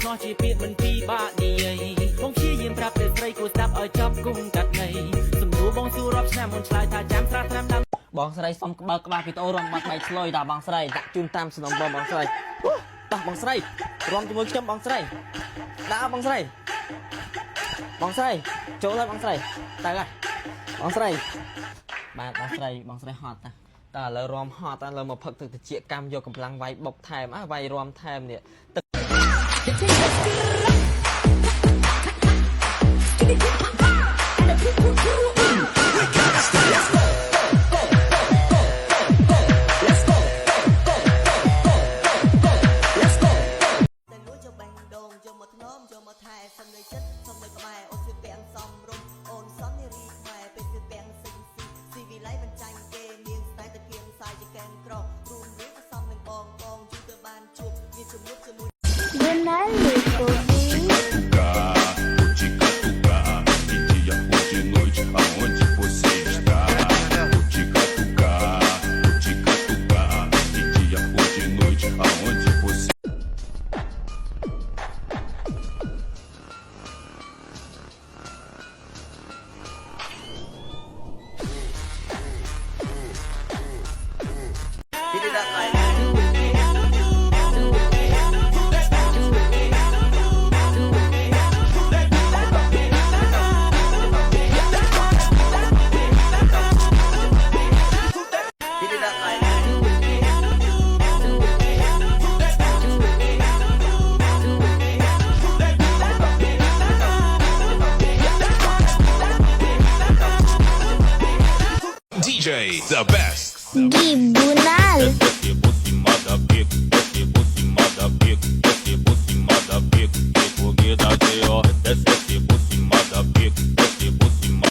ស្ងោះជាពាក្យមិនពីបាក់និយាយបងព្យាយាមប្រាប់ទៅស្រីគួរស្ដាប់ឲ្យចប់គុំកាត់នៃសំដួលបងសួររាប់ឆ្នាំមុនឆ្លើយថាចាំត្រាត្រាំដាំបងស្រីសុំក្បាលវីដេអូរំបាត់បែកឆ្លុយតាបងស្រីដាក់ជូនតាមសំណុំបងស្រីតោះបងស្រីរំជាមួយខ្ញុំបងស្រីដាក់បងស្រីចូលហើយបងស្រីទៅហើយបងស្រីបាទបងស្រីហត់តាតើឥឡូវរំហត់តើឥឡូវមកផឹកទឹកត្រជាកម្មយកកម្លាំងវាយបុកថែមវាយរំថែមនេះទឹកDJ the best Tribunal Desce por cima da pica,